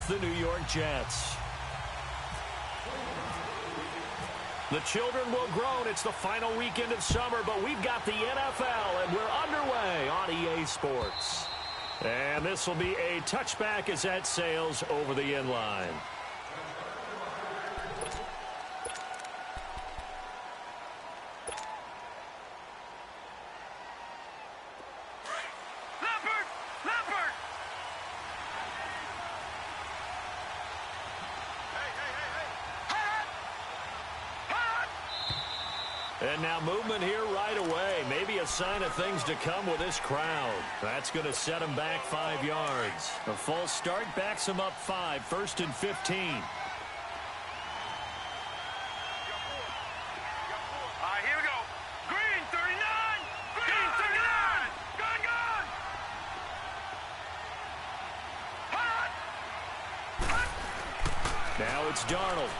the New York Jets. The children will groan. It's the final weekend of summer, but we've got the NFL, and we're underway on EA Sports. And this will be a touchback as that sails over the end line. And now movement here right away. Maybe a sign of things to come with this crowd. That's going to set him back 5 yards. A false start backs him up 5, 1st and 15. Here we go. Green 39. Green 39. Gone. Hot. Now it's Darnold.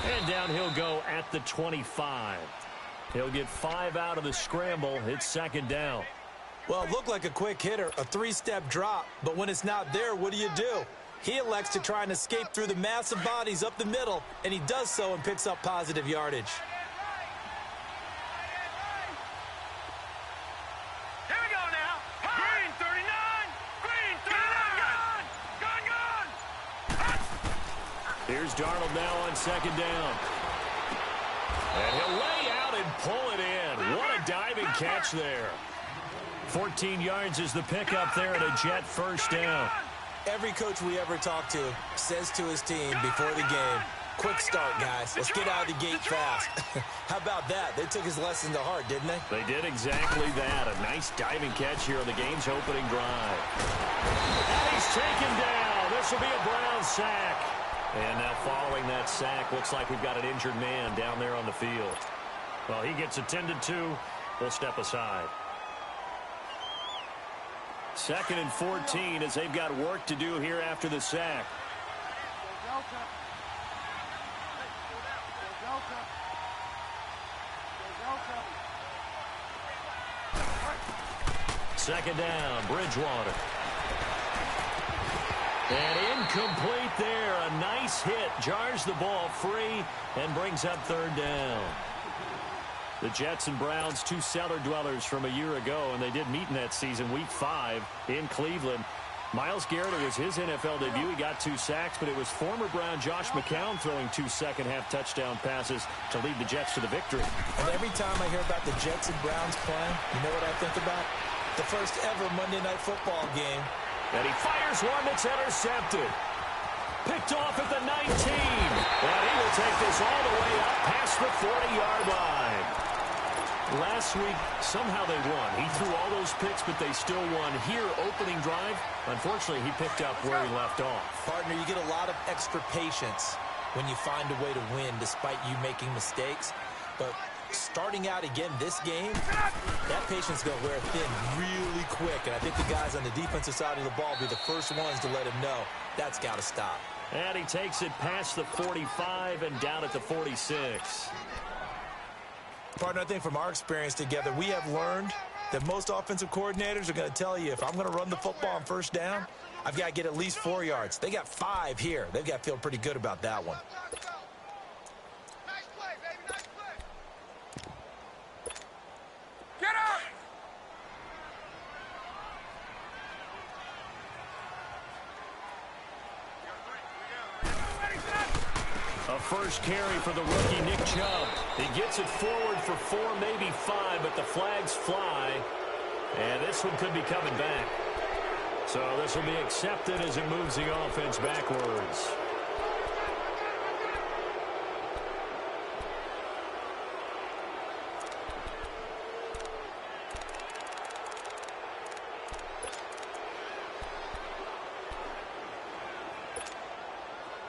And down he'll go at the 25. He'll get 5 out of the scramble. It's 2nd down. Well, it looked like a quick hitter, a 3-step drop. But when it's not there, what do? He elects to try and escape through the massive bodies up the middle, and he does so and picks up positive yardage. Here we go now. Green 39. Green 39. Gone. Here's Darnold now on 2nd down. And he'll lay out and pull it in. What a diving catch there. 14 yards is the pickup there at a Jet 1st down. Every coach we ever talk to says to his team before the game, quick start, guys. Let's get out of the gate fast. How about that? They took his lesson to heart, didn't they? They did exactly that. A nice diving catch here on the game's opening drive. And he's taken down. This will be a Brown sack. And now following that sack, looks like we've got an injured man down there on the field. Well, he gets attended to. We'll step aside. 2nd and 14 as they've got work to do here after the sack. Second down, Bridgewater. And incomplete there. A nice hit. Jars the ball free and brings up 3rd down. The Jets and Browns, 2 cellar dwellers from a year ago, and they did meet in that season, Week 5 in Cleveland. Myles Garrett, it was his NFL debut. He got 2 sacks, but it was former Brown Josh McCown throwing 2 second-half touchdown passes to lead the Jets to the victory. And every time I hear about the Jets and Browns playing, you know what I think about? The first ever Monday Night Football game. And he fires one that's intercepted. Picked off at the 19. And he will take this all the way up past the 40-yard line. Last week, somehow they won. He threw all those picks, but they still won. Here, opening drive, unfortunately, he picked up where he left off. Partner, you get a lot of extra patience when you find a way to win despite you making mistakes. But starting out again this game, that patience is going to wear thin really quick. And I think the guys on the defensive side of the ball will be the first ones to let him know that's got to stop. And he takes it past the 45 and down at the 46. Partner, I think from our experience together, we have learned that most offensive coordinators are going to tell you, if I'm going to run the football on 1st down, I've got to get at least 4 yards. They got 5 here. They've got to feel pretty good about that one. A first carry for the rookie Nick Chubb. He gets it forward for 4, maybe 5, but the flags fly. And this one could be coming back. So this will be accepted as it moves the offense backwards.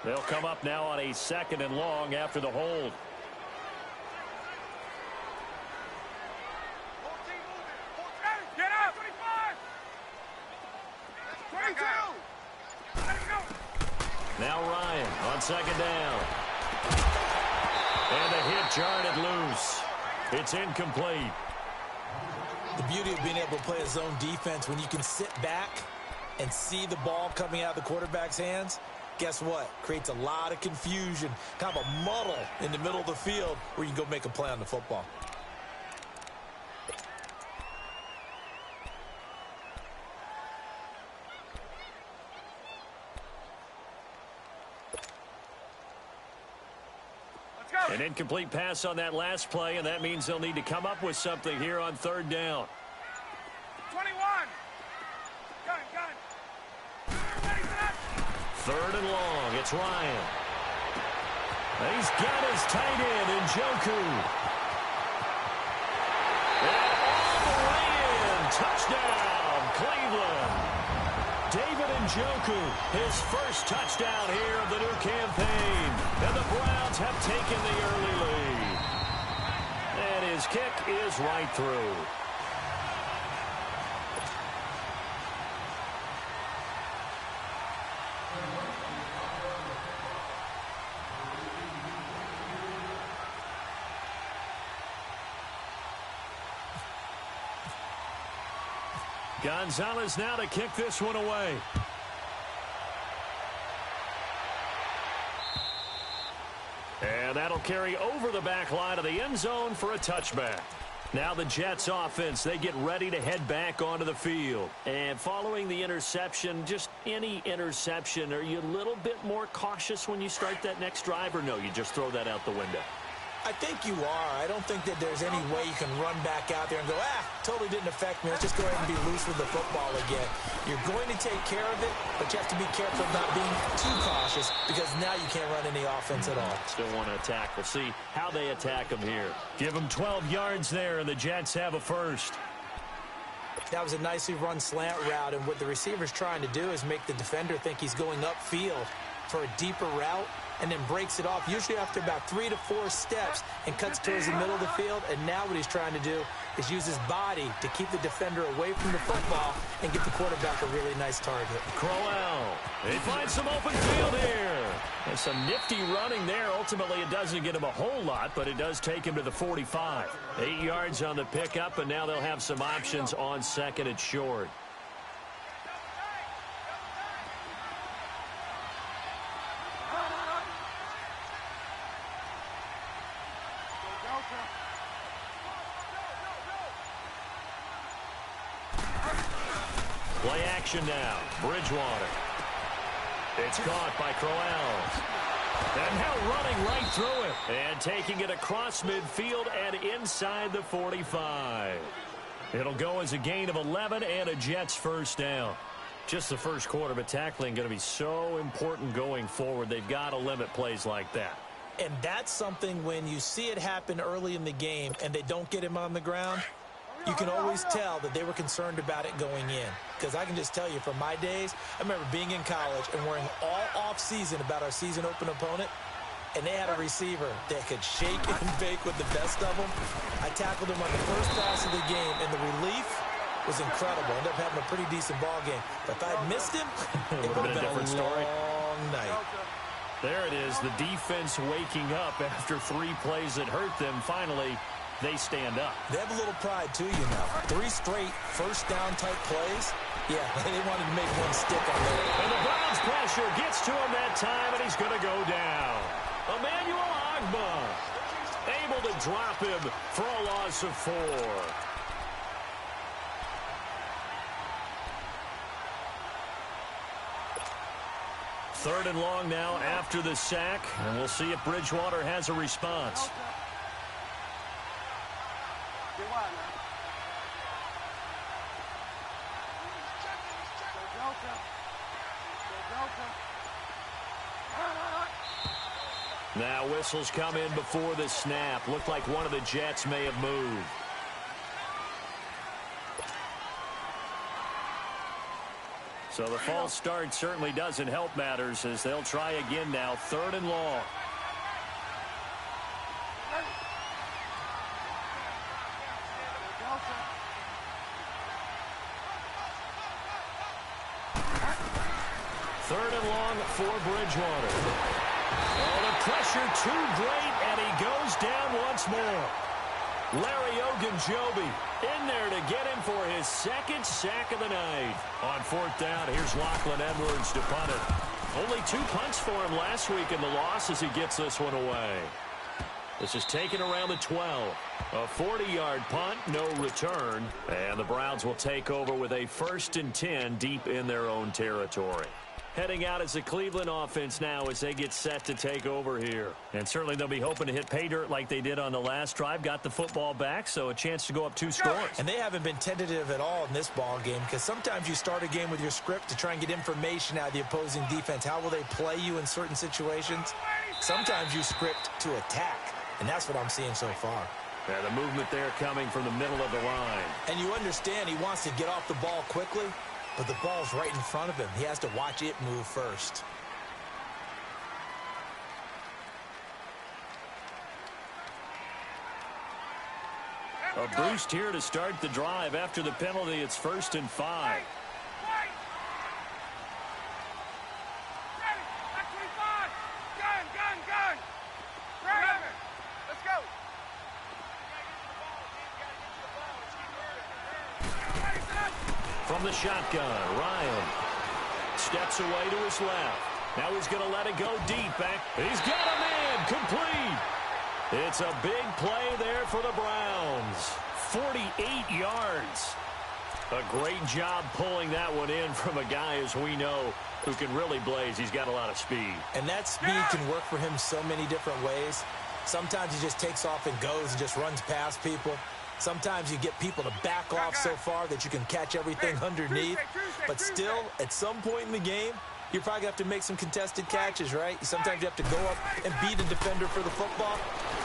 They'll come up now on a 2nd and long after the hold. Get up! 25! 22! Now Ryan on 2nd down. And the hit jarred it loose. It's incomplete. The beauty of being able to play a zone defense when you can sit back and see the ball coming out of the quarterback's hands, guess what? Creates a lot of confusion, kind of a muddle in the middle of the field where you can go make a play on the football. An incomplete pass on that last play, and that means they'll need to come up with something here on third down. 21. Gun. Third and long. It's Ryan. He's got his tight end, Njoku. And all the way in. Touchdown, Cleveland. David Njoku, his first touchdown here of the new campaign. And the Browns have taken the early lead. And his kick is right through. Gonzalez now to kick this one away. And that'll carry over the back line of the end zone for a touchback. Now the Jets offense, they get ready to head back onto the field. And following the interception, just any interception, are you a little bit more cautious when you start that next drive, or no, you just throw that out the window? I think you are. I don't think that there's any way you can run back out there and go, totally didn't affect me. Let's just go ahead and be loose with the football again. You're going to take care of it, but you have to be careful not being too cautious because now you can't run any offense at all. Still want to attack. We'll see how they attack them here. Give them 12 yards there, and the Jets have a first. That was a nicely run slant route, and what the receiver's trying to do is make the defender think he's going upfield for a deeper route, and then breaks it off, usually after about 3 to 4 steps, and cuts towards the middle of the field. And now what he's trying to do is use his body to keep the defender away from the football and get the quarterback a really nice target. Crowell, he finds some open field here. There's some nifty running there. Ultimately, it doesn't get him a whole lot, but it does take him to the 45. 8 yards on the pickup, and now they'll have some options on second and short. Play action now. Bridgewater. It's caught by Crowell. And now running right through it. And taking it across midfield and inside the 45. It'll go as a gain of 11 and a Jets first down. Just the first quarter, but tackling going to be so important going forward. They've got to limit plays like that. And that's something when you see it happen early in the game and they don't get him on the ground, you can always tell that they were concerned about it going in. Because I can just tell you from my days, I remember being in college and worrying all off-season about our season open opponent, and they had a receiver that could shake and bake with the best of them. I tackled him on the first pass of the game, and the relief was incredible. Ended up having a pretty decent ball game. But if I'd missed him, it would have been a different story. Long night. There it is, the defense waking up after 3 plays that hurt them. Finally, they stand up. They have a little pride, too, you know. 3 straight first-down-type plays. Yeah, they wanted to make one stick on there. And the Browns' pressure gets to him that time, and he's going to go down. Emmanuel Agba able to drop him for a loss of 4. Third and long now after the sack, and we'll see if Bridgewater has a response. Now whistles come in before the snap. Looked like one of the Jets may have moved. So the false start certainly doesn't help matters as they'll try again now. Third and long. Third and long for Bridgewater. Oh, the pressure too great, and he goes down once more. Larry Ogunjobi in there to get him for his second sack of the night. On fourth down, here's Lachlan Edwards to punt it. Only 2 punts for him last week in the loss as he gets this one away. This is taken around the 12. A 40-yard punt, no return. And the Browns will take over with a 1st and 10 deep in their own territory. Heading out as the Cleveland offense now as they get set to take over here. And certainly they'll be hoping to hit pay dirt like they did on the last drive. Got the football back, so a chance to go up 2 scores. And they haven't been tentative at all in this ball game because sometimes you start a game with your script to try and get information out of the opposing defense. How will they play you in certain situations? Sometimes you script to attack, and that's what I'm seeing so far. Yeah, the movement there coming from the middle of the line. And you understand he wants to get off the ball quickly, but the ball's right in front of him. He has to watch it move first. A boost here to start the drive. After the penalty, it's 1st and 5. Let's go. From the shotgun, Ryan steps away to his left. Now he's going to let it go deep back. He's got a man complete. It's a big play there for the Browns. 48 yards. A great job pulling that one in from a guy, as we know, who can really blaze. He's got a lot of speed. And that speed can work for him so many different ways. Sometimes he just takes off and goes and just runs past people. Sometimes you get people to back off so far that you can catch everything underneath. But still, at some point in the game, you're probably going to have to make some contested catches, right? Sometimes you have to go up and beat a defender for the football.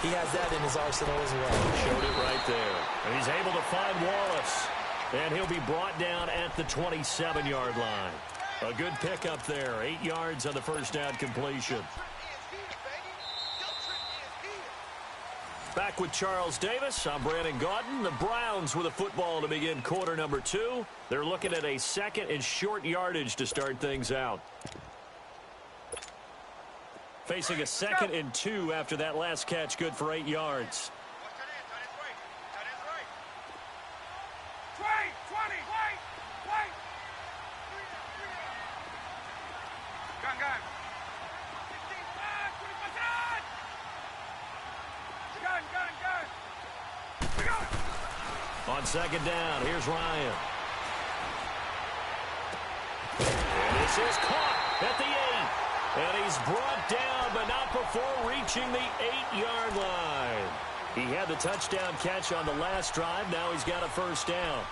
He has that in his arsenal as well. Showed it right there. And he's able to find Wallace. And he'll be brought down at the 27-yard line. A good pickup there. 8 yards on the first down completion. Back with Charles Davis. I'm Brandon Gaudin. The Browns with a football to begin quarter number 2. They're looking at a 2nd and short yardage to start things out. Facing a 2nd and 2 after that last catch, good for 8 yards. On 2nd down, here's Ryan. And this is caught at the 8. And he's brought down, but not before reaching the 8-yard line. He had the touchdown catch on the last drive. Now he's got a first down.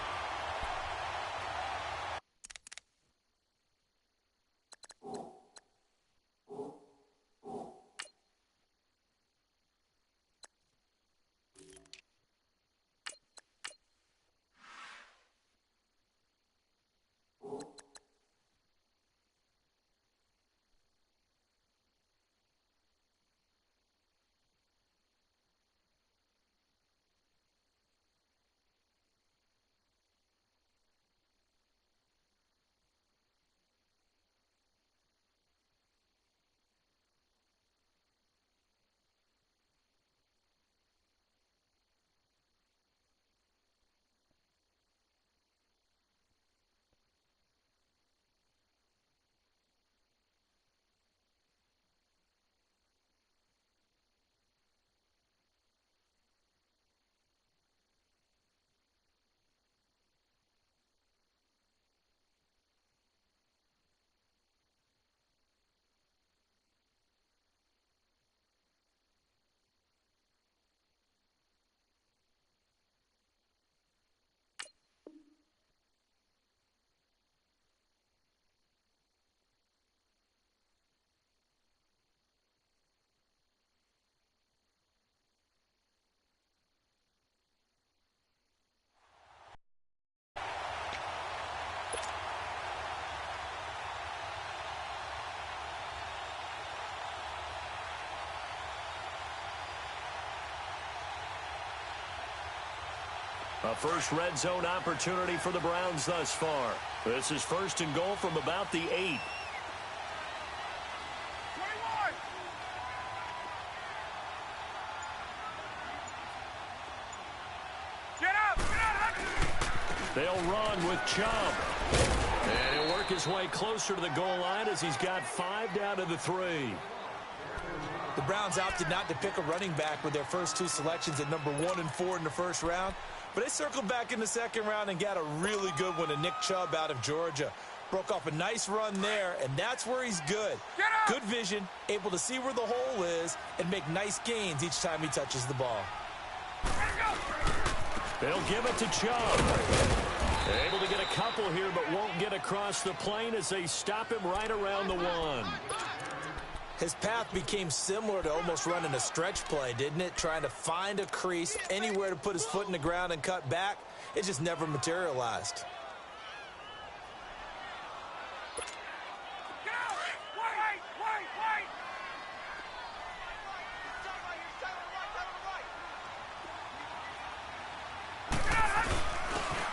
A first red zone opportunity for the Browns thus far. This is 1st and goal from about the 8. with Chubb. And he'll work his way closer to the goal line as he's got 5 down to the 3. The Browns opted not to pick a running back with their first 2 selections at number 1 and 4 in the first round. But they circled back in the second round and got a really good one in Nick Chubb out of Georgia. Broke off a nice run there, and that's where he's good. Good vision, able to see where the hole is, and make nice gains each time he touches the ball. They'll give it to Chubb. Able to get a couple here, but won't get across the plane as they stop him right around the 1. His path became similar to almost running a stretch play, didn't it? Trying to find a crease, anywhere to put his foot in the ground and cut back. It just never materialized.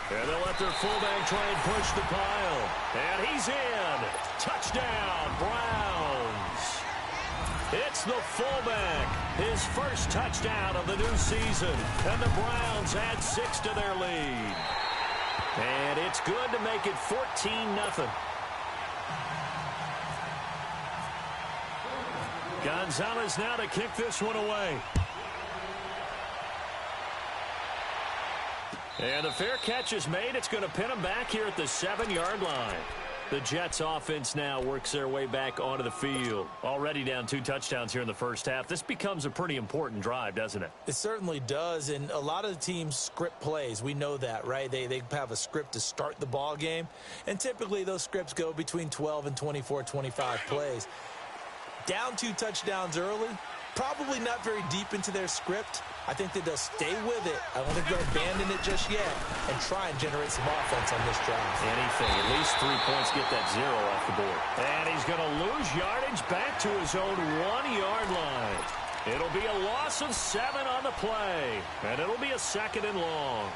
And they'll let their fullback try and push the pile. And he's in. Touchdown, Browns. It's the fullback. His first touchdown of the new season. And the Browns add 6 to their lead. And it's good to make it 14-0. Gonzalez now to kick this one away. And the fair catch is made. It's going to pin him back here at the 7-yard line. The Jets offense now works their way back onto the field. Already down 2 touchdowns here in the first half. This becomes a pretty important drive, doesn't it? It certainly does, and a lot of the teams script plays. We know that, right? They have a script to start the ball game, and typically those scripts go between 12 and 24, 25 plays. Down 2 touchdowns early, probably not very deep into their script. I think that they'll stay with it. I don't think they'll abandon it just yet and try and generate some offense on this drive. Anything. At least 3 points, get that 0 off the board. And he's going to lose yardage back to his own 1-yard line. It'll be a loss of 7 on the play. And it'll be a 2nd and long.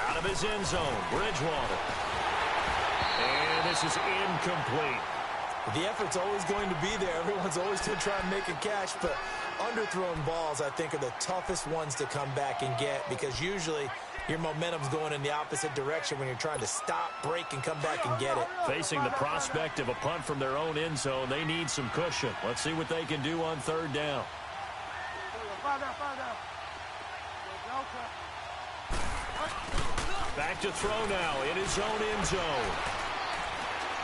Out of his end zone, Bridgewater. And this is incomplete. The effort's always going to be there. Everyone's always going to try and make a catch, but underthrown balls, I think, are the toughest ones to come back and get because usually your momentum's going in the opposite direction when you're trying to stop, break, and come back and get it. Facing the prospect of a punt from their own end zone, they need some cushion. Let's see what they can do on 3rd down. Back to throw now in his own end zone.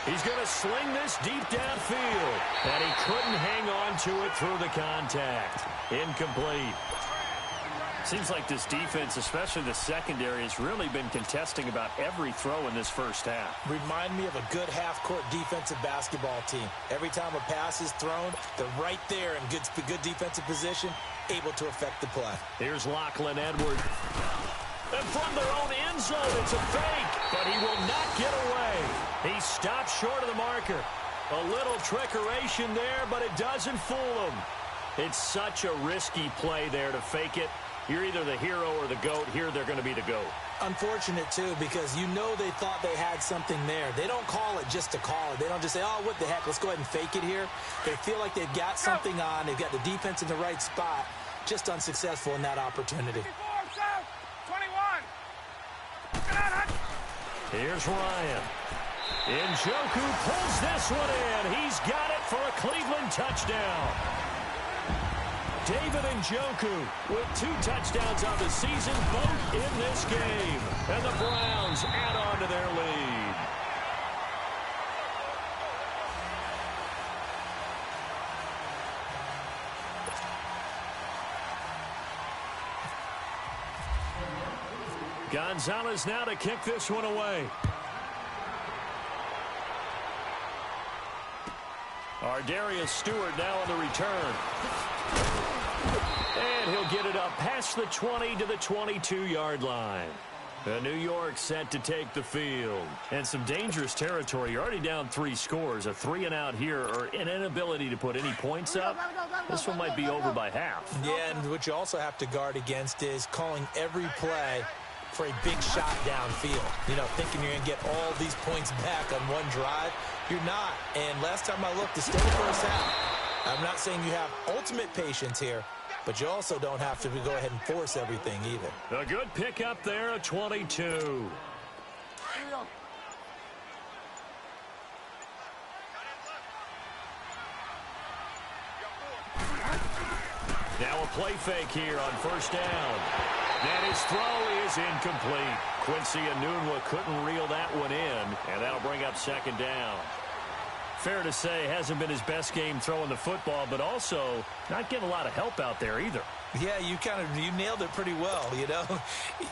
He's going to sling this deep downfield. And he couldn't hang on to it through the contact. Incomplete. Seems like this defense, especially the secondary, has really been contesting about every throw in this first half. Remind me of a good half-court defensive basketball team. Every time a pass is thrown, they're right there in good defensive position, able to affect the play. Here's Lachlan Edwards. And from their own end zone, it's a fake, but he will not get away. He stops short of the marker. A little trickeration there, but it doesn't fool him. It's such a risky play there to fake it. You're either the hero or the GOAT. Here they're going to be the GOAT. Unfortunate, too, because you know they thought they had something there. They don't call it just to call it. They don't just say, oh, what the heck, let's go ahead and fake it here. They feel like they've got something on. They've got the defense in the right spot. Just unsuccessful in that opportunity. Here's Ryan. Njoku pulls this one in. He's got it for a Cleveland touchdown. David Njoku with 2 touchdowns on the season, both in this game. And the Browns add on to their lead. Gonzalez now to kick this one away. Ardarius Stewart now on the return. And he'll get it up past the 20 to the 22-yard line. New York set to take the field. And some dangerous territory. You're already down 3 scores. A 3-and-out here or an inability to put any points up. This one might be over by half. Yeah, and what you also have to guard against is calling every play for a big shot downfield. You know, thinking you're going to get all these points back on one drive. You're not. And last time I looked, it's still the first half. I'm not saying you have ultimate patience here, but you also don't have to go ahead and force everything either. A good pickup there, a 22. Now a play fake here on first down. And his throw is incomplete. Quincy Enunwa couldn't reel that one in, and that'll bring up second down. Fair to say, hasn't been his best game throwing the football, but also not getting a lot of help out there either. Yeah, you nailed it pretty well, you know.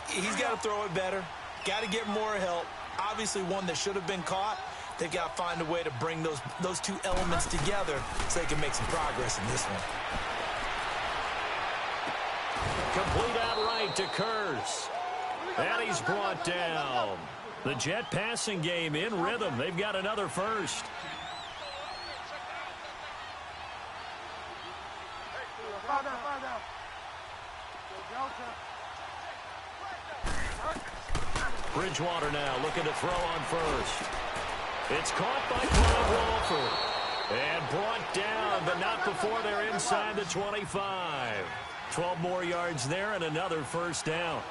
He's got to throw it better, got to get more help. Obviously one that should have been caught. They've got to find a way to bring those two elements together so they can make some progress in this one. Complete outright to Kurz. And he's brought down. The Jet passing game in rhythm. They've got another first. Bridgewater now looking to throw on first. It's caught by Clive Walford. And brought down, but not before they're inside the 25. 12 more yards there and another first down.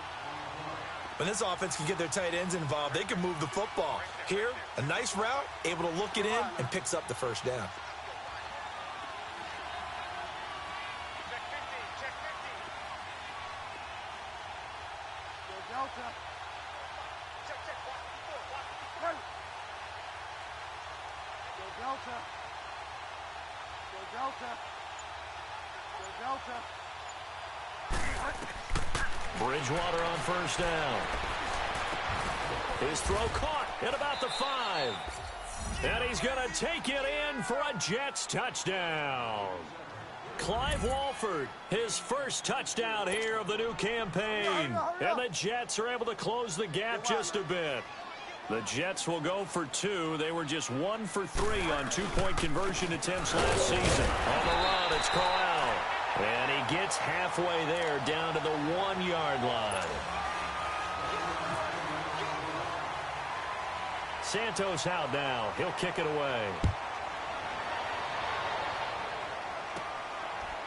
When this offense can get their tight ends involved, they can move the football. Here, a nice route, able to look it in, and picks up the first down. Bridgewater on first down. His throw caught at about the 5. And he's going to take it in for a Jets touchdown. Clive Walford, his first touchdown here of the new campaign. And the Jets are able to close the gap just a bit. The Jets will go for 2. They were just 1 for 3 on 2-point conversion attempts last season. On the run, it's Corral. And he gets halfway there down to the 1-yard line. Santos out now. He'll kick it away.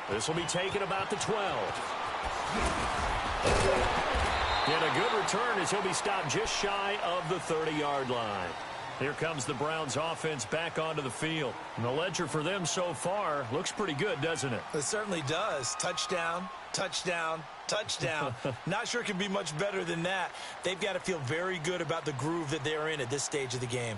This will be taken about the 12. And a good return as he'll be stopped just shy of the 30-yard line. Here comes the Browns offense back onto the field. And the ledger for them so far looks pretty good, doesn't it? It certainly does. Touchdown, touchdown, touchdown. Not sure it can be much better than that. They've got to feel very good about the groove that they're in at this stage of the game.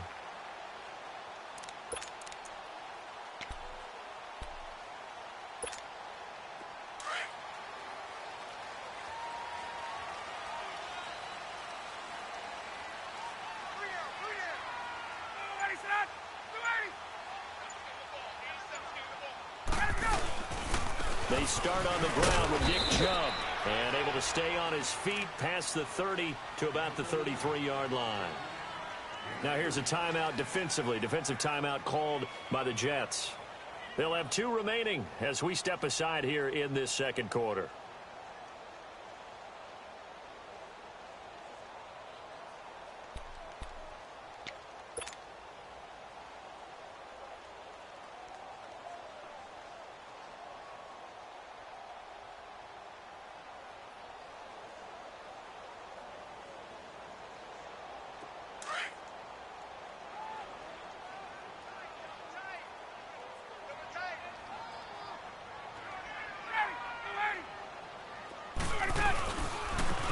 They start on the ground with Nick Chubb, and able to stay on his feet past the 30 to about the 33-yard line. Now here's a timeout defensively. Defensive timeout called by the Jets. They'll have 2 remaining as we step aside here in this second quarter.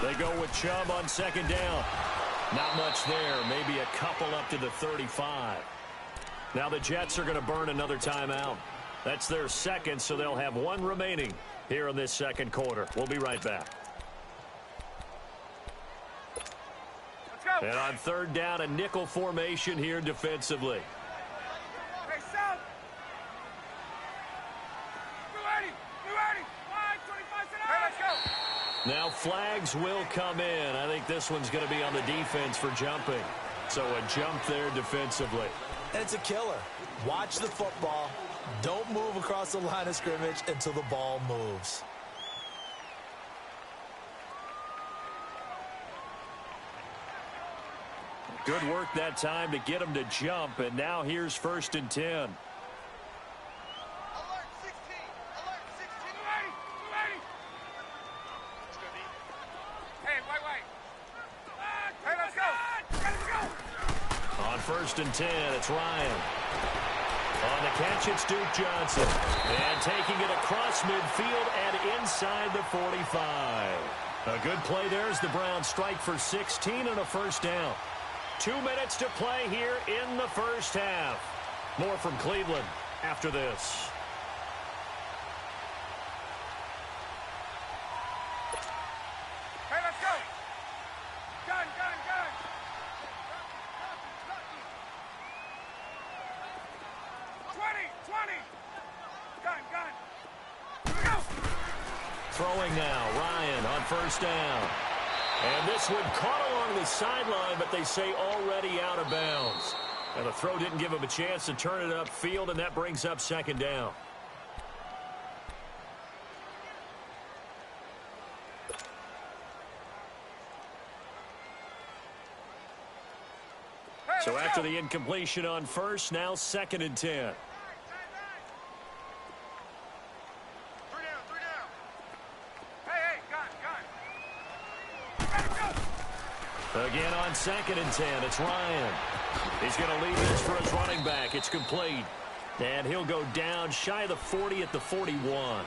They go with Chubb on second down. Not much there. Maybe a couple up to the 35. Now the Jets are going to burn another timeout. That's their second, so they'll have 1 remaining here in this second quarter. We'll be right back. Let's go. And on third down, a nickel formation here defensively. Hey, South. 280. 280. 525. Hey, let's go. Now flags will come in. I think this one's going to be on the defense for jumping. So a jump there defensively. And it's a killer. Watch the football. Don't move across the line of scrimmage until the ball moves. Good work that time to get him to jump, and now here's 1st and 10. Alert 16. Alert 16. Ready. Hey, wait. Hey, let's go. Ready to go. On 1st and 10, it's Ryan. On the catch, it's Duke Johnson. And taking it across midfield and inside the 45. A good play there as the Browns strike for 16 and a 1st down. 2 minutes to play here in the 1st half. More from Cleveland after this. Hey, let's go. Gun. 20. Gun. Here we go. Throwing now, Ryan on 1st down. And this one caught along the sideline, but they say already out of bounds. And the throw didn't give him a chance to turn it upfield, and that brings up 2nd down. So after the incompletion on 1st, now 2nd and 10. 3 down. Hey, gun. Again on 2nd and 10, it's Ryan. He's going to leave this for his running back. It's complete. And he'll go down shy of the 40 at the 41.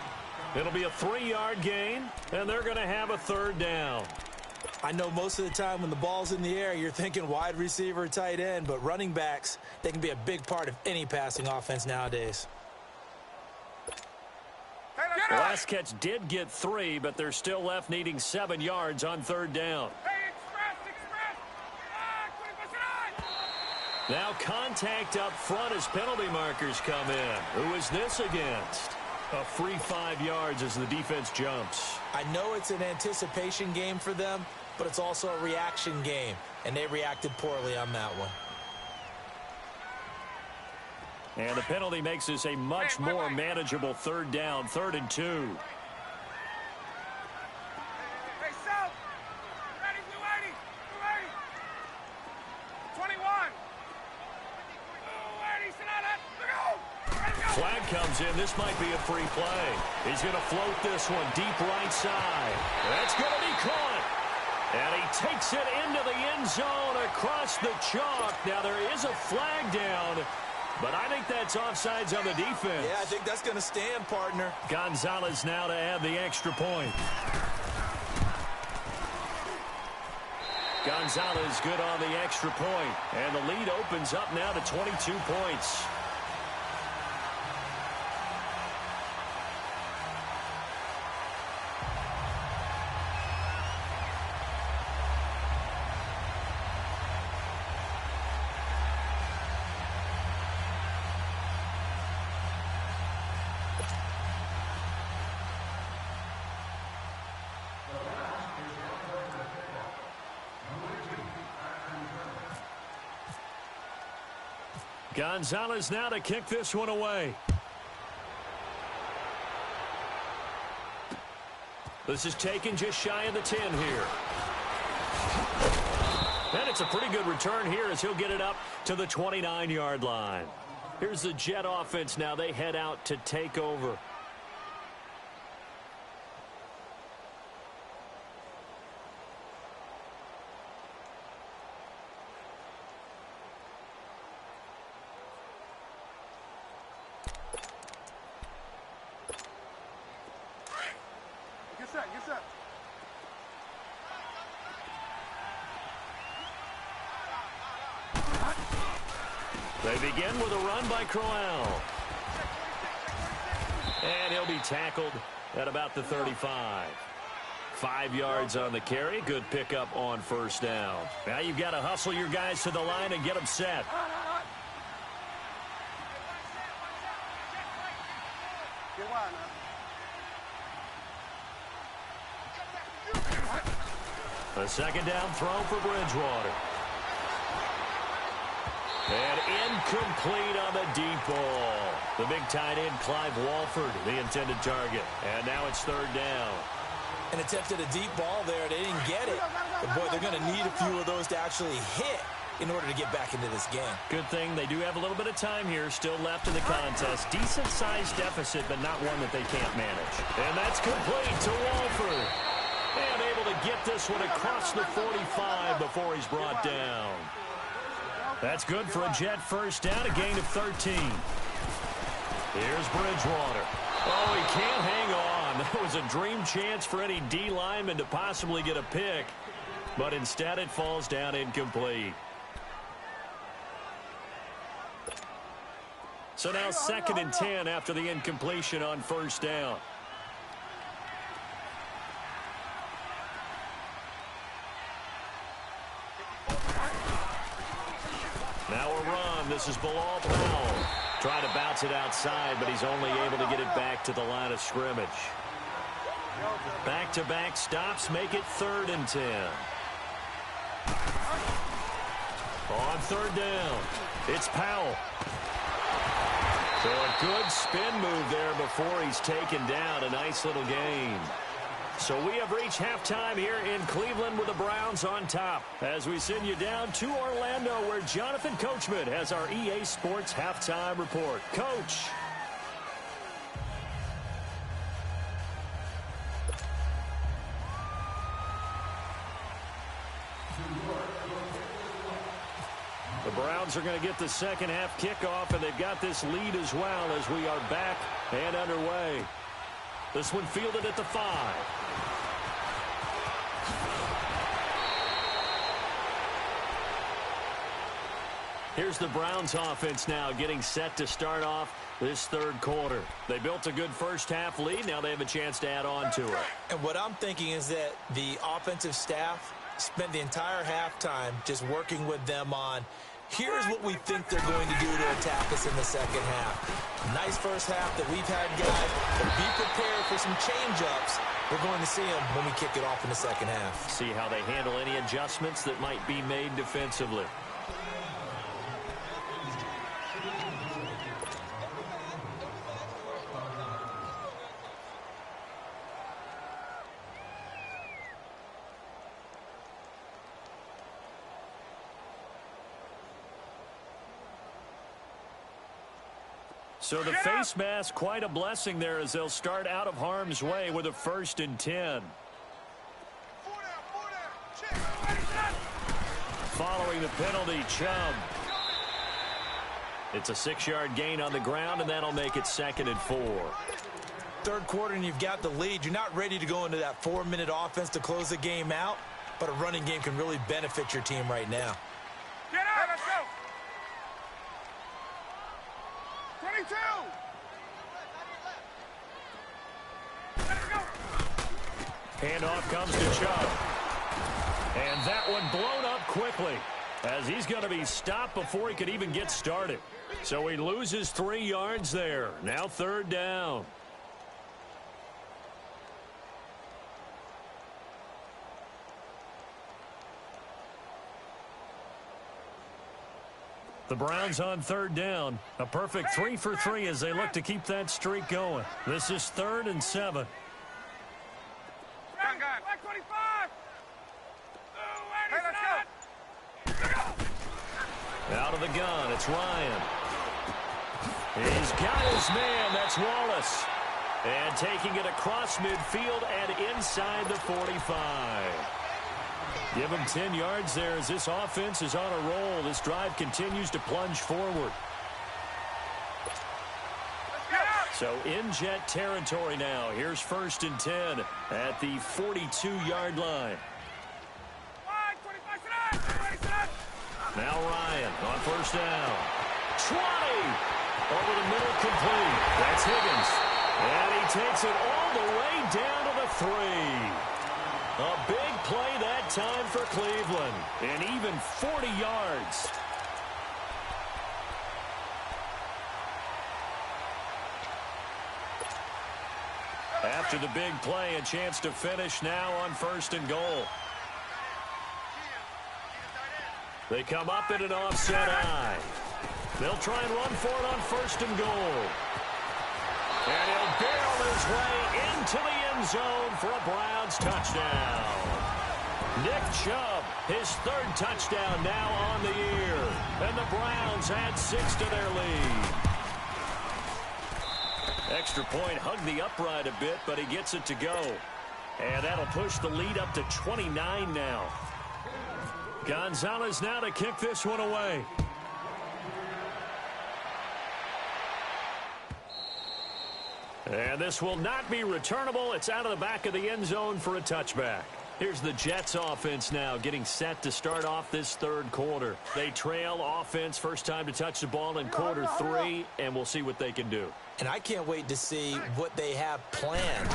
It'll be a 3-yard gain, and they're going to have a 3rd down. I know most of the time when the ball's in the air, you're thinking wide receiver, tight end, but running backs, they can be a big part of any passing offense nowadays. The last catch did get 3, but they're still left needing 7 yards on 3rd down. Express. Now contact up front as penalty markers come in. Who is this against? A free 5 yards as the defense jumps. I know it's an anticipation game for them, but it's also a reaction game, and they reacted poorly on that one. And the penalty makes this a much more manageable 3rd down, 3rd and 2. Hey, South. Ready, 280. 21. 280, Sonata. Flag comes in. This might be a free play. He's going to float this one deep right side. That's going to be caught. And he takes it into the end zone across the chalk. Now there is a flag down, but I think that's offsides on the defense. Yeah, I think that's going to stand, partner. Gonzalez now to add the extra point. Gonzalez good on the extra point. And the lead opens up now to 22 points. Gonzalez now to kick this one away. This is taken just shy of the 10 here. And it's a pretty good return here as he'll get it up to the 29-yard line. Here's the Jet offense now. They head out to take over. Get set. They begin with a run by Crowell. And he'll be tackled at about the 35. 5 yards on the carry. Good pickup on 1st down. Now you've got to hustle your guys to the line and get them set. A 2nd down throw for Bridgewater. And incomplete on the deep ball. The big tight end, Clive Walford, the intended target. And now it's 3rd down. And attempted a deep ball there. They didn't get it. But, boy, they're going to need a few of those to actually hit in order to get back into this game. Good thing they do have a little bit of time here still left in the contest. Decent-sized deficit, but not one that they can't manage. And that's complete to Walford. And able to get this one across the 45 before he's brought down. That's good for a Jet first down, a gain of 13. Here's Bridgewater. Oh, he can't hang on. That was a dream chance for any D lineman to possibly get a pick. But instead it falls down incomplete. So now 2nd and 10 after the incompletion on first down. Now a run. This is Bilal Powell. Trying to bounce it outside, but he's only able to get it back to the line of scrimmage. Back-to-back stops make it 3rd and 10. On 3rd down, it's Powell. So a good spin move there before he's taken down. A nice little gain. So we have reached halftime here in Cleveland with the Browns on top. As we send you down to Orlando, where Jonathan Coachman has our EA Sports halftime report. Coach. The Browns are going to get the second half kickoff, and they've got this lead as well as we are back and underway. This one fielded at the 5. Here's the Browns offense now getting set to start off this 3rd quarter. They built a good first half lead. Now they have a chance to add on to it. And what I'm thinking is that the offensive staff spent the entire halftime just working with them on, here's what we think they're going to do to attack us in the second half. Nice first half that we've had, guys, but be prepared for some change-ups. We're going to see them when we kick it off in the second half. See how they handle any adjustments that might be made defensively. So the face mask, quite a blessing there as they'll start out of harm's way with a 1st and 10. Following the penalty, Chubb. It's a 6-yard gain on the ground, and that'll make it 2nd and 4. 3rd quarter, and you've got the lead. You're not ready to go into that 4-minute offense to close the game out, but a running game can really benefit your team right now. Get out, let's go. 22. Let's go. Handoff comes to Chubb. And that one blown up quickly as he's going to be stopped before he could even get started. So he loses 3 yards there. Now 3rd down. The Browns on 3rd down. A perfect 3 for 3 as they look to keep that streak going. This is 3rd and 7. Back 25. Hey, let's go. Out of the gun, it's Ryan. He's got his man, that's Wallace. And taking it across midfield and inside the 45. Give him 10 yards there as this offense is on a roll. This drive continues to plunge forward. So in Jet territory now. Here's 1st and 10 at the 42-yard line. Now Ryan on 1st down. 20! Over the middle, complete. That's Higgins. And he takes it all the way down to the 3. A big play that time for Cleveland. And even 40 yards. After the big play, a chance to finish now on 1st and goal. They come up in an offset eye. They'll try and run for it on 1st and goal. And he'll barrel his way into the end zone for a Browns touchdown. Nick Chubb His third touchdown now on the year. And the Browns add 6 to their lead. Extra point hugged the upright a bit, but he gets it to go. And that'll push the lead up to 29 now. Gonzalez now to kick this one away. And this will not be returnable. It's out of the back of the end zone for a touchback. Here's the Jets offense now getting set to start off this third quarter. They trail offense, first time to touch the ball in quarter 3, and we'll see what they can do. And I can't wait to see what they have planned,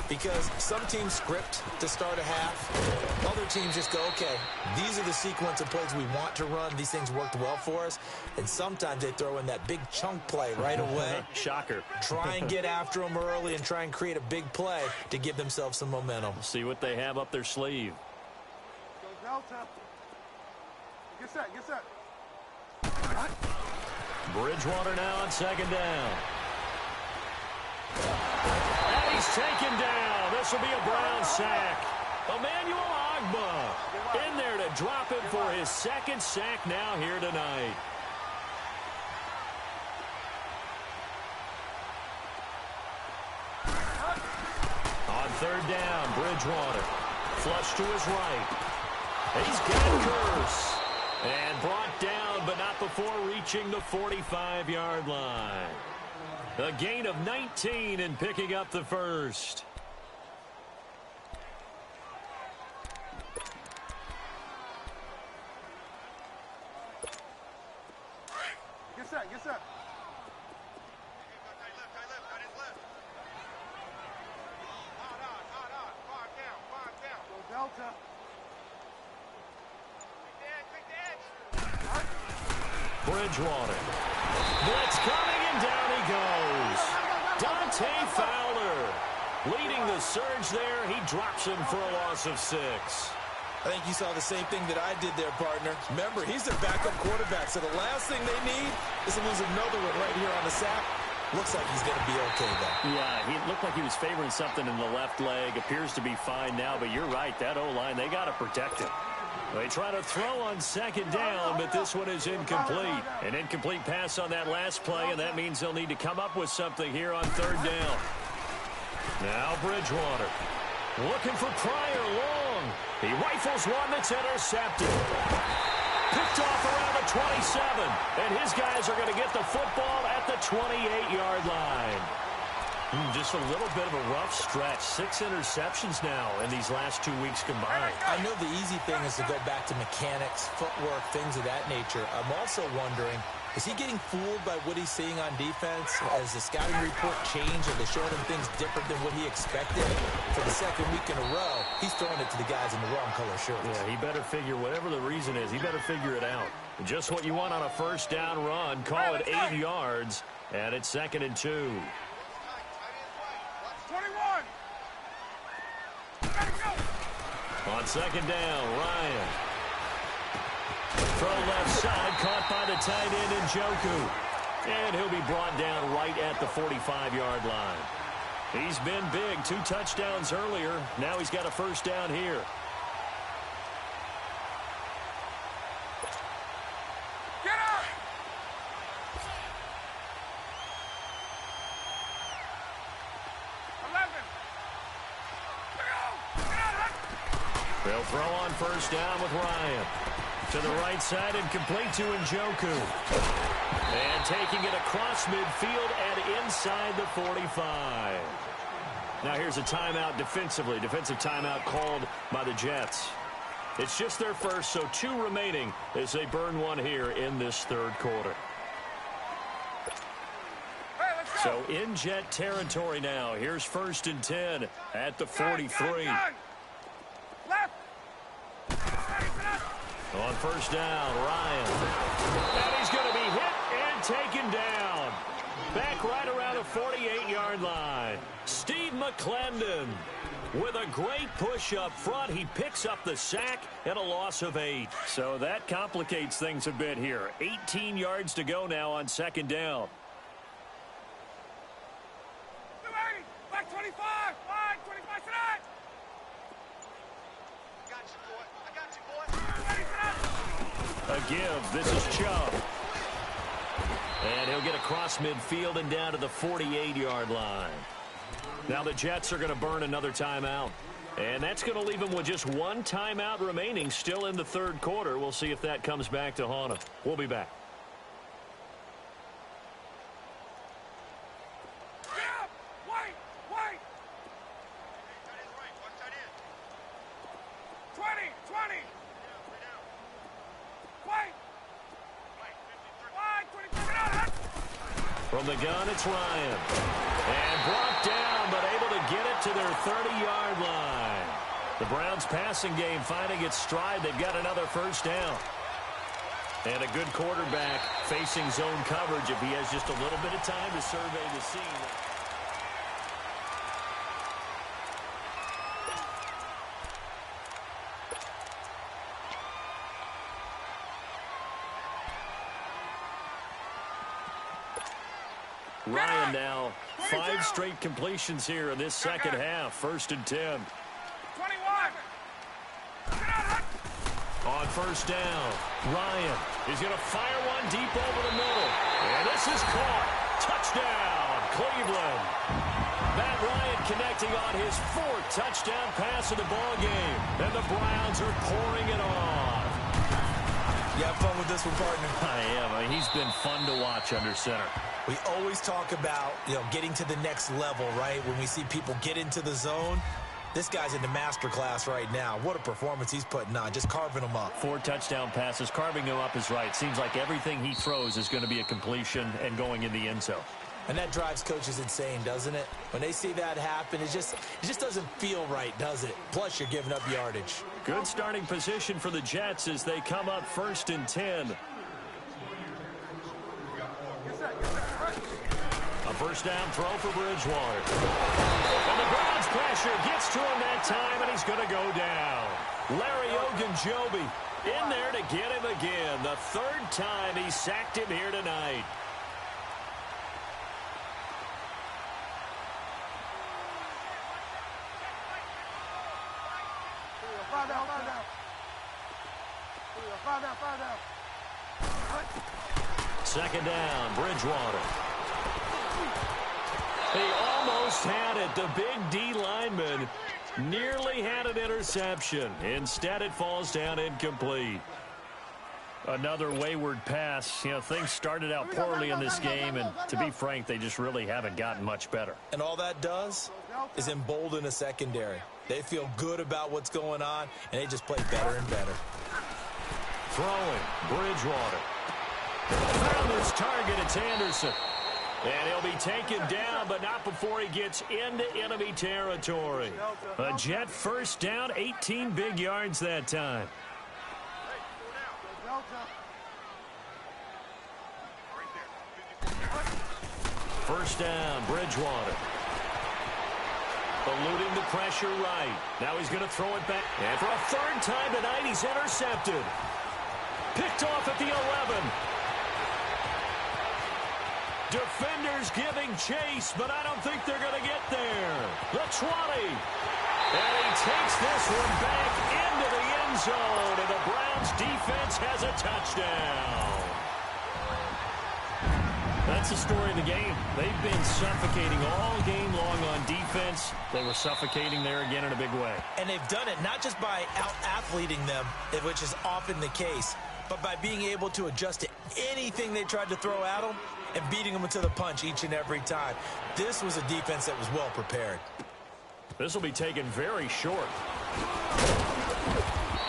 because some teams script to start a half. Other teams just go, okay, these are the sequence of plays we want to run. These things worked well for us. And sometimes they throw in that big chunk play right away. Shocker. Try and get after them early and try and create a big play to give themselves some momentum. See what they have up their sleeve. Go Delta. Get set, get set. Bridgewater now on second down. And he's taken down. This will be a Brown sack. Emmanuel Ogbah in there to drop it for his second sack now here tonight. On third down, Bridgewater. Flush to his right. He's got Curse. And brought down, but not before reaching the 45-yard line. A gain of 19 and picking up the first. Get set, get set. Go Delta. Bridgewater. Blitz coming, and down he goes. Dante Fowler leading the surge there. He drops him for a loss of 6. I think you saw the same thing that I did there, partner. Remember, he's their backup quarterback, so the last thing they need is to lose another one right here on the sack. Looks like he's going to be okay, though. Yeah, he looked like he was favoring something in the left leg. Appears to be fine now, but you're right. That O-line, they got to protect him. They try to throw on second down, but this one is incomplete. An incomplete pass on that last play, and that means they'll need to come up with something here on third down. Now Bridgewater looking for Pryor long. He rifles one that's intercepted. Picked off around the 27, and his guys are going to get the football at the 28-yard line. Just a little bit of a rough stretch. 6 interceptions now in these last 2 weeks combined. I know the easy thing is to go back to mechanics, footwork, things of that nature. I'm also wondering, is he getting fooled by what he's seeing on defense? Has the scouting report changed? Are they showing him things different than what he expected? For the second week in a row, he's throwing it to the guys in the wrong color shirts. Yeah, he better figure, whatever the reason is, he better figure it out. Just what you want on a first down run. Call it 8 yards, and it's 2nd and 2. 21. On second down, Ryan. Throw left side, caught by the tight end Njoku. And he'll be brought down right at the 45-yard line. He's been big, 2 touchdowns earlier. Now he's got a first down here. Get up! They'll throw on first down with Ryan. To the right side and complete to Njoku. And taking it across midfield and inside the 45. Now here's a timeout defensively. Defensive timeout called by the Jets. It's just their first, so 2 remaining as they burn one here in this third quarter. Hey, let's go. So in Jet territory now. Here's 1st and 10 at the 43. Left. On first down, Ryan. And he's going to be hit and taken down. Back right around the 48-yard line. Steve McClendon with a great push up front. He picks up the sack and a loss of 8. So that complicates things a bit here. 18 yards to go now on second down. 280. Back 25. Line 25 tonight. I got you, boy. A give. This is Chubb. And he'll get across midfield and down to the 48-yard line. Now the Jets are going to burn another timeout. And that's going to leave them with just one timeout remaining still in the third quarter. We'll see if that comes back to haunt them. We'll be back. From the gun, it's Ryan. And brought down, but able to get it to their 30-yard line. The Browns' passing game finding its stride. They've got another first down. And a good quarterback facing zone coverage if he has just a little bit of time to survey the scene. Ryan now, 5 straight completions here in this second half. 1st and 10. 21. On first down, Ryan is going to fire one deep over the middle. And this is caught. Touchdown, Cleveland. Matt Ryan connecting on his 4th touchdown pass of the ball game. And the Browns are pouring it on. You have fun with this one, partner? I am. I mean, he's been fun to watch under center. We always talk about, getting to the next level, right? When we see people get into the zone, this guy's in the master class right now. What a performance he's putting on, just carving them up. 4 touchdown passes. Carving them up is right. Seems like everything he throws is going to be a completion and going in the end zone. And that drives coaches insane, doesn't it? When they see that happen, it just doesn't feel right, does it? Plus, you're giving up yardage. Good starting position for the Jets as they come up 1st and 10. A first down throw for Bridgewater. And the Browns pressure gets to him that time, and he's going to go down. Larry Ogunjobi in there to get him again. The 3rd time he sacked him here tonight. Second down, Bridgewater. He almost had it. The big D lineman nearly had an interception. Instead, it falls down incomplete. Another wayward pass. Things started out poorly in this game, and to be frank, they just really haven't gotten much better. And all that does is embolden a secondary. They feel good about what's going on, and they just play better and better. Throwing, Bridgewater. Found his target, it's Anderson. And he'll be taken down, but not before he gets into enemy territory. A Jet first down, 18 big yards that time. First down, Bridgewater. Eluding the pressure right. Now he's going to throw it back. And for a 3rd time tonight, he's intercepted. Picked off at the 11. Defenders giving chase, but I don't think they're going to get there. The 20. And he takes this one back into the end zone, and the Browns defense has a touchdown. That's the story of the game. They've been suffocating all game long on defense. They were suffocating there again in a big way. And they've done it not just by out-athleting them, which is often the case, but by being able to adjust to anything they tried to throw at them and beating them to the punch each and every time. This was a defense that was well prepared. This will be taken very short.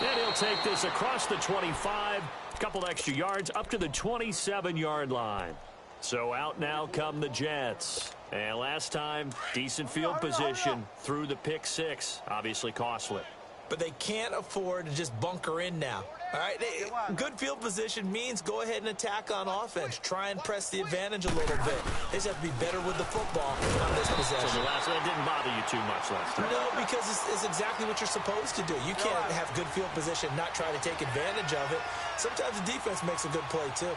And he'll take this across the 25, a couple extra yards, up to the 27-yard line. So out now come the Jets. And last time, decent field position through the pick 6. Obviously costly. But they can't afford to just bunker in now. All right, good field position means go ahead and attack on offense. Try and press the advantage a little bit. They just have to be better with the football on this possession. So that didn't bother you too much last time? No, because it's exactly what you're supposed to do. You can't have good field position, not try to take advantage of it. Sometimes the defense makes a good play, too.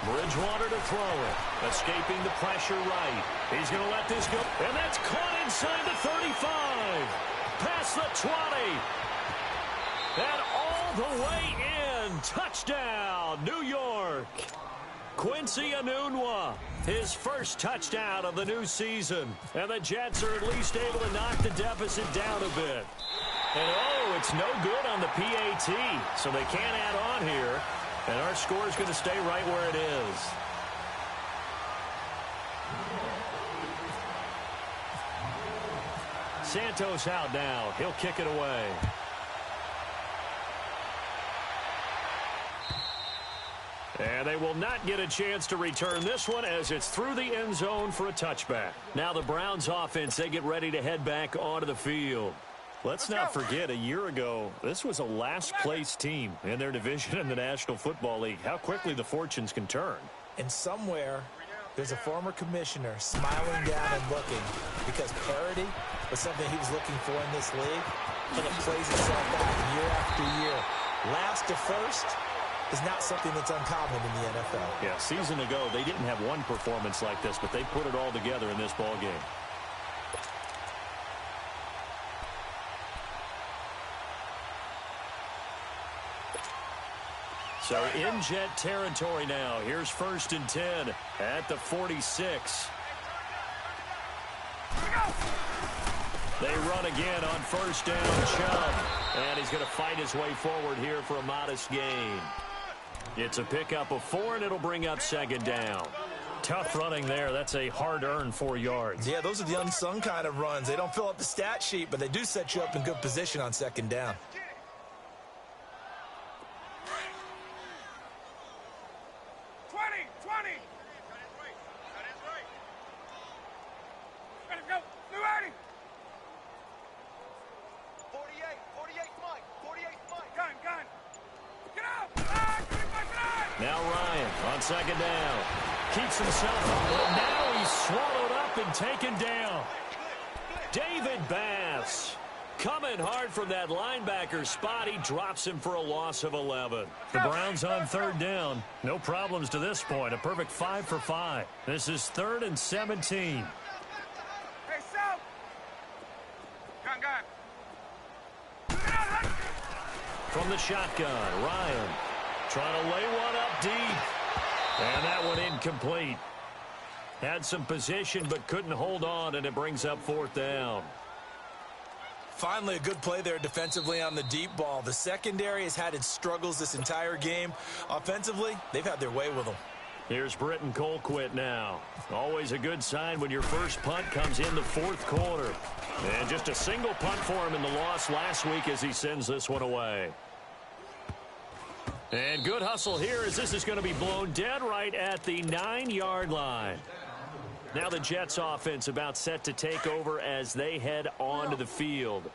Bridgewater to throw it. Escaping the pressure right. He's going to let this go. And that's caught inside the 35. Past the 20. And all the way in. Touchdown, New York. Quincy Enunwa, his first touchdown of the new season. And the Jets are at least able to knock the deficit down a bit. And, oh, it's no good on the PAT, so they can't add on here. And our score is going to stay right where it is. Santos out now. He'll kick it away. And they will not get a chance to return this one as it's through the end zone for a touchback. Now the Browns offense, they get ready to head back onto the field. Let's not forget, a year ago, this was a last-place team in their division in the National Football League. How quickly the fortunes can turn. And somewhere, there's a former commissioner smiling down and looking because parity was something he was looking for in this league, and it plays itself out year after year. Last to first is not something that's uncommon in the NFL. Yeah, season ago, they didn't have one performance like this, but they put it all together in this ball game. So in Jet territory now. Here's 1st and 10 at the 46. They run again on 1st down. Chubb. And he's going to fight his way forward here for a modest gain. It's a pickup of 4, and it'll bring up 2nd down. Tough running there. That's a hard-earned 4 yards. Yeah, those are the unsung kind of runs. They don't fill up the stat sheet, but they do set you up in good position on 2nd down. Now Ryan on 2nd down. Keeps himself up, but now he's swallowed up and taken down. David Bass coming hard from that linebacker spot. He drops him for a loss of 11. The Browns on 3rd down. No problems to this point. A perfect 5 for 5. This is 3rd and 17. Hey, South! Gun. From the shotgun, Ryan trying to lay one up deep. And that one incomplete. Had some position but couldn't hold on, and it brings up 4th down. Finally, a good play there defensively on the deep ball. The secondary has had its struggles this entire game. Offensively, they've had their way with them. Here's Britton Colquitt now. Always a good sign when your first punt comes in the 4th quarter. And just a single punt for him in the loss last week as he sends this one away. And good hustle here as this is going to be blown dead right at the 9-yard line. Now the Jets offense about set to take over as they head onto the field.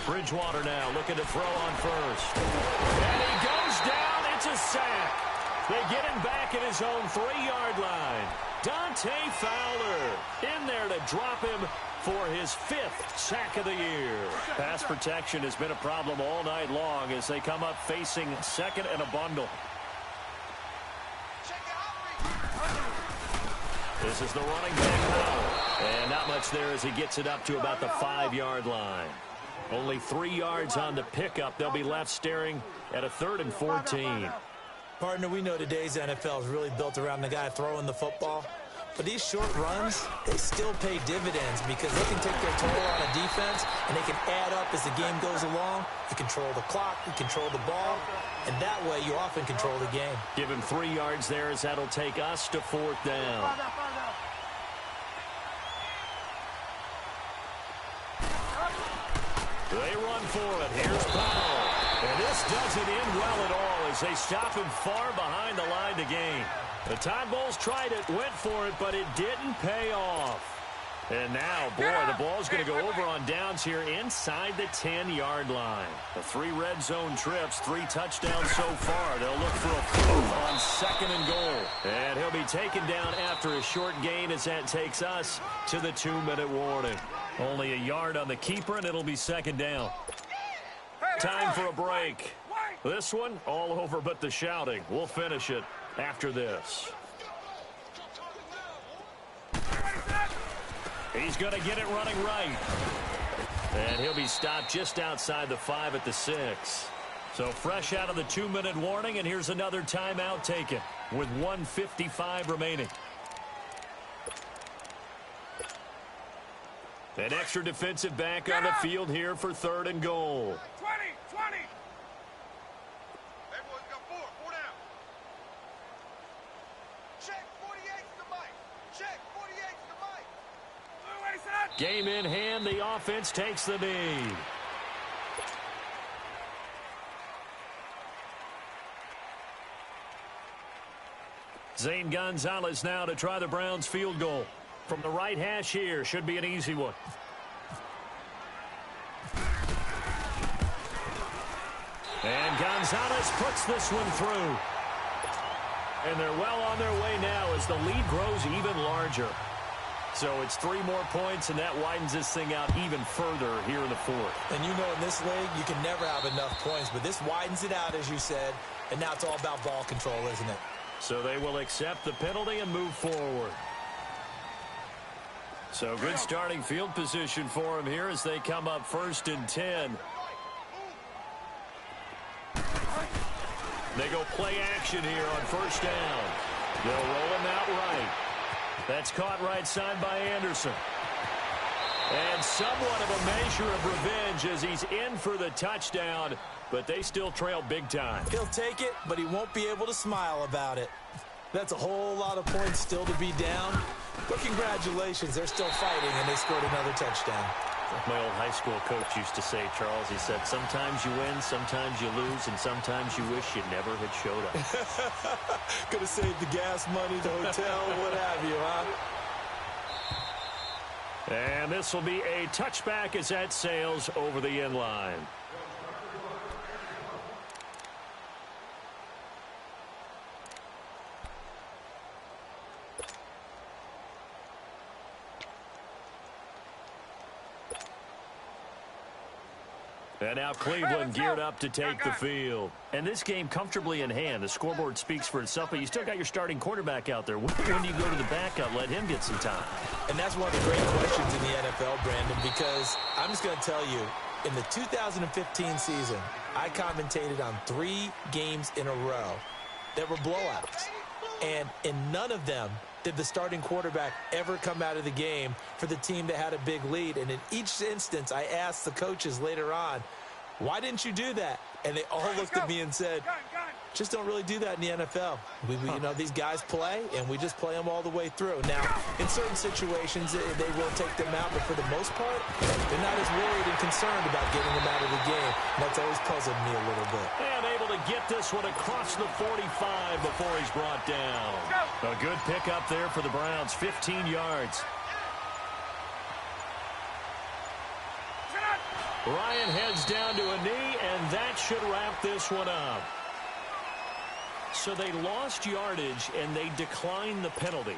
Bridgewater now looking to throw on 1st. And he goes down. It's a sack. They get him back at his own 3-yard line. Dante Fowler in there to drop him for his 5th sack of the year. Pass protection has been a problem all night long as they come up facing 2nd and a bundle. This is the running back now. And not much there as he gets it up to about the 5-yard line. Only 3 yards on the pickup. They'll be left staring at a 3rd and 14. Partner, we know today's NFL is really built around the guy throwing the football. But these short runs, they still pay dividends because they can take their toll on a defense and they can add up as the game goes along. You control the clock, you control the ball, and that way you often control the game. Give him 3 yards there as that'll take us to 4th down. They run for it. Here's Powell. And this doesn't end well at all as they stop him far behind the line to gain. The Todd Bowles tried it, went for it, but it didn't pay off. And now, boy, the ball's going to go over on downs here inside the 10-yard line. The 3 red zone trips, 3 touchdowns so far. They'll look for a 4th on 2nd and goal. And he'll be taken down after a short gain as that takes us to the 2-minute warning. Only a yard on the keeper, and it'll be 2nd down. Time for a break. This one, all over but the shouting. We'll finish it after this. He's going to get it running right. And he'll be stopped just outside the 5 at the 6. So fresh out of the 2-minute warning, and here's another timeout taken with 1:55 remaining. An extra defensive back on the field here for 3rd and goal. 20. Everyone's got 4 down. Check 48's the mic. Check 48's the mic. Game in hand, the offense takes the lead. Zane Gonzalez now to try the Browns field goal. From the right hash here, should be an easy one. And Gonzalez puts this one through. And they're well on their way now as the lead grows even larger. So it's 3 more points, and that widens this thing out even further here in the 4th. And you know in this league, you can never have enough points, but this widens it out, as you said, and now it's all about ball control, isn't it? So they will accept the penalty and move forward. So good starting field position for them here as they come up 1st and 10. They go play action here on 1st down. They'll roll him out right. That's caught right side by Anderson. And somewhat of a measure of revenge as he's in for the touchdown, but they still trail big time. He'll take it, but he won't be able to smile about it. That's a whole lot of points still to be down. But congratulations, they're still fighting, and they scored another touchdown. Like my old high school coach used to say, Charles, he said, sometimes you win, sometimes you lose, and sometimes you wish you never had showed up. Could have saved the gas money, the hotel, what have you, huh? And this will be a touchback as that sails over the end line. And now Cleveland geared up to take the field. And this game comfortably in hand. The scoreboard speaks for itself, but you still got your starting quarterback out there. When do you go to the backup? Let him get some time. And that's one of the great questions in the NFL, Brandon, because I'm just going to tell you, in the 2015 season, I commentated on 3 games in a row that were blowouts. And in none of them did the starting quarterback ever come out of the game for the team that had a big lead. And in each instance, I asked the coaches later on, why didn't you do that? And they all looked at me and said, just don't really do that in the NFL. You know, these guys play, and we just play them all the way through. Now, in certain situations, they will take them out, but for the most part, they're not as worried and concerned about getting them out of the game. And that's always puzzled me a little bit. And able to get this one across the 45 before he's brought down. A good pickup there for the Browns, 15 yards. Ryan heads down to a knee, and that should wrap this one up. So they lost yardage, and they declined the penalty.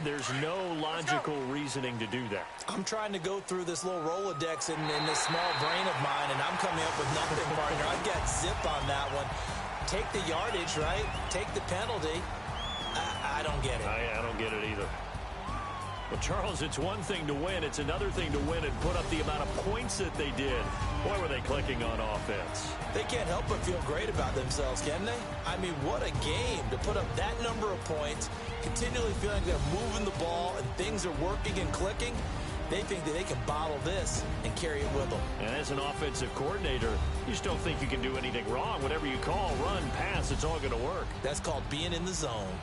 There's no logical reasoning to do that. I'm trying to go through this little Rolodex in this small brain of mine, and I'm coming up with nothing, partner. I've got zip on that one. Take the yardage, right? Take the penalty. I don't get it. I don't get it either. Well, Charles, it's one thing to win. It's another thing to win and put up the amount of points that they did. Boy, were they clicking on offense. They can't help but feel great about themselves, can they? I mean, what a game to put up that number of points, continually feeling they're moving the ball and things are working and clicking. They think that they can bottle this and carry it with them. And as an offensive coordinator, you just don't think you can do anything wrong. Whatever you call, run, pass, it's all going to work. That's called being in the zone.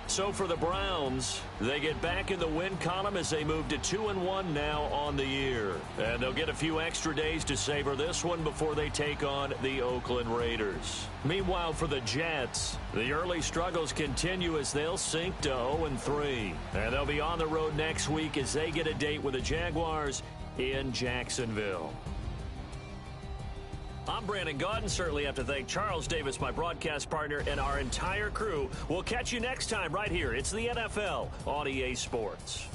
So for the Browns, they get back in the win column as they move to 2-1 now on the year. And they'll get a few extra days to savor this one before they take on the Oakland Raiders. Meanwhile, for the Jets, the early struggles continue as they'll sink to 0-3. And they'll be on the road next week as they get a date with the Jaguars in Jacksonville. I'm Brandon Gaudin. Certainly have to thank Charles Davis, my broadcast partner, and our entire crew. We'll catch you next time right here. It's the NFL on EA Sports.